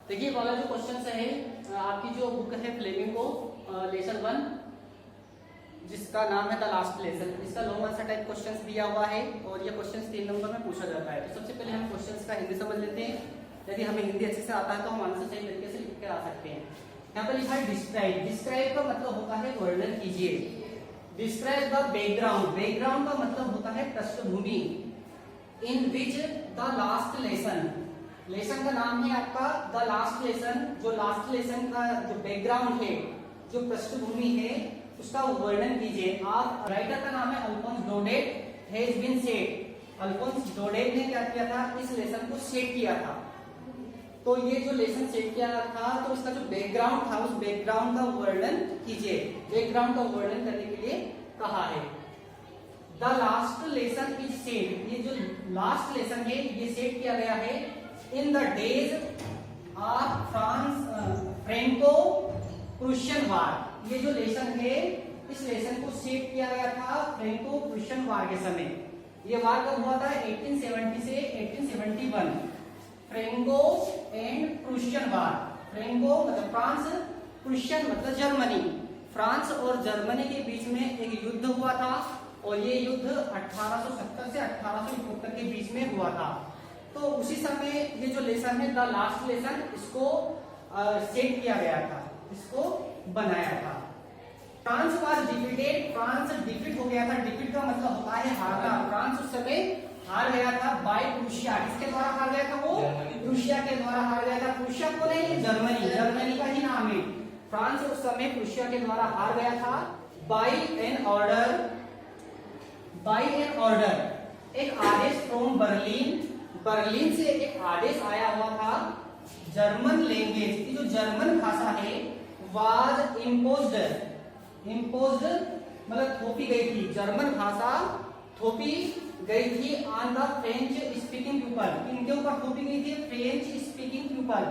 देखिए वाला जो क्वेश्चन है आपकी जो बुक है फ्लेमिंगो लेसन 1 जिसका नाम है द लास्ट लेसन, इसका लॉन्ग आंसर टाइप क्वेश्चंस दिया हुआ है और ये क्वेश्चंस 3 नंबर में पूछा जाता है। तो सबसे पहले हम क्वेश्चंस का हिंदी समझ लेते हैं। यदि हमें हिंदी अच्छे से आता है तो हम आंसर सही तरीके से लिख के आ सकते हैं। यहाँ पर लिखा है डिस्क्राइब। डिस्क्राइब का मतलब होता है वर्णन कीजिए। Describe the background. बैकग्राउंड का मतलब होता है पृष्ठभूमि। In which the last lesson, lesson का नाम है आपका द लास्ट लेसन। जो लास्ट लेसन का जो बैकग्राउंड है, जो पृष्ठभूमि है, उसका वर्णन कीजिए। आप राइटर का नाम है Alphonse Daudet has been said. Alphonse Daudet ने क्या किया था, इस लेसन को सेट किया था। तो ये जो लेसन सेट किया था तो उसका जो बैकग्राउंड था, उस बैकग्राउंड का वर्णन कीजिए। बैकग्राउंड का वर्णन करने के लिए कहा है। The last lesson is set. ये जो लास्ट लेसन है ये सेट किया गया है in the days of Franco Prussian war. ये जो लेसन है, इस लेसन को सेट किया गया था फ्रेंको प्रूशियन वार के समय। ये वार कब हुआ था? 1870 से 1871। Franco and Prussian war. Franco मतलब फ्रांस, प्रूशियन मतलब जर्मनी। फ्रांस और जर्मनी के बीच में एक युद्ध हुआ था और ये युद्ध 1870 से 1871 के बीच में हुआ था। तो उसी समय ये जो लेसन है द लास्ट लेसन, इसको सेट किया गया था, इसको बनाया था। France was defeated. France defeat हो गया था। डिफीट का मतलब होता है हारना। फ्रांस उस समय हार गया था बाय प्रूशिया। किसके द्वारा हार गया था? वो प्रूशिया के द्वारा हार गया था। प्रूशिया कौन है? जर्मनी। जर्मनी का ही नाम है। फ्रांस उस समय प्रूशिया के द्वारा हार गया था by an order. By an order, एक आदेश फ्रॉम बर्लिन। बर्लिन से एक आदेश आया हुआ था। जर्मन लैंग्वेज की जो जर्मन भाषा है वाज इम्पोज्ड। इम्पोज्ड मतलब थोपी गई थी। जर्मन भाषा थोपी गई थी on the French speaking people. इनके ऊपर थोपी गई थी फ्रेंच स्पीकिंग पीपल।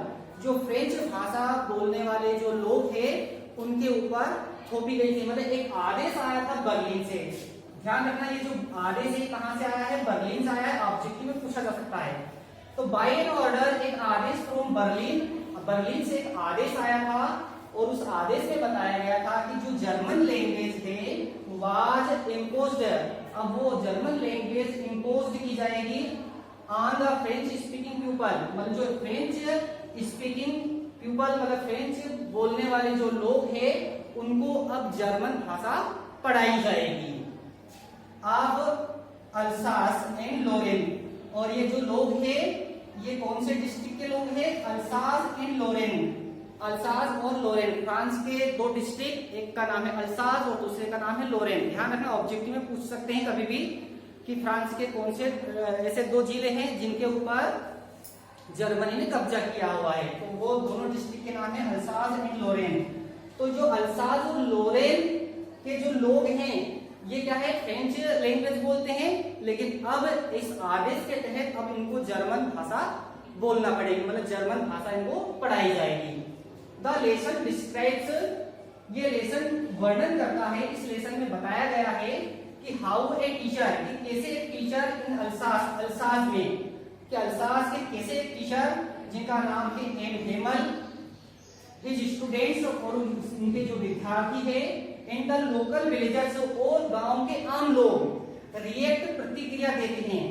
जो फ्रेंच भाषा बोलने वाले जो लोग थे उनके ऊपर थोपी गई थी। मतलब एक आदेश आया था बर्लिन से। ध्यान रखना, ये जो आदेश है कहां से आया है? बर्लिन से आया है। ऑब्जेक्टिव में पूछा जा सकता है। तो बाय एन ऑर्डर, एक आदेश फ्रॉम बर्लिन। बर्लिन से एक आदेश आया था और उस आदेश में बताया गया था कि जो जर्मन लैंग्वेज थे वाज इम्पोज्ड। अब वो जर्मन लैंग्वेज इम्पोज्ड की जाएगी on the French speaking people. मतलब जो फ्रेंच स्पीकिंग पीपल मतलब फ्रेंच बोलने वाले जो लोग हैं उनको अब जर्मन भाषा पढ़ाई जाएगी। अब अल्सास एंड लोरेन, और ये जो लोग हैं ये कौन से डिस्ट्रिक्ट के लोग हैं? Alsace and Lorraine. अल्सास और लोरेन फ्रांस के दो डिस्ट्रिक्ट, एक का नाम है अल्सास और दूसरे का नाम है लोरेन। ध्यान रखना, ऑब्जेक्टिव में पूछ सकते हैं कभी भी कि फ्रांस के कौन से ऐसे दो जिले हैं जिनके ऊपर जर्मनी ने कब्जा किया हुआ है। तो वो दोनों डिस्ट्रिक्ट के नाम है अल्सास एंड लोरेन। तो जो अल्सास और लोरेन के जो लोग हैं ये क्या है? फ्रेंच लैंग्वेज बोलते हैं, लेकिन अब इस आदेश के तहत अब इनको जर्मन भाषा बोलना पड़ेगी। मतलब जर्मन भाषा इनको पढ़ाई जाएगी। द लेसन डिस्क्राइब्स, ये लेसन वर्णन करता है। इस लेसन में बताया गया है कि हाउ ए टीचर, कि कैसे एक टीचर इन अल्सास, अल्सास में, कि अल्सास के कैसे एक टीचर जिनका नाम है एन हेमल, हिज स्टूडेंट्स और उनके जो विद्यार्थी है, एंड द लोकल विलेजर्स और गांव के आम लोग रिएक्ट प्रतिक्रिया देते हैं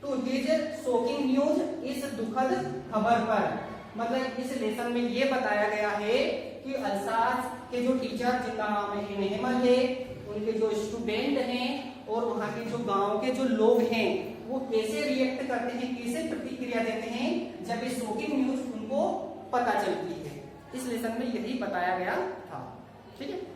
टू हिज शॉकिंग न्यूज, इस दुखद खबर पर। मतलब इस लेसन में ये बताया गया है कि अल्सास के जो टीचर जिनका नाम है हेमल है, उनके जो स्टूडेंट हैं और वहां के जो गांव के जो लोग हैं वो कैसे रिएक्ट करते हैं, कैसे प्रतिक्रिया देते हैं जब ये शॉकिंग न्यूज उनको पता चलती है। इस लेसन में यही बताया गया था। ठीक है।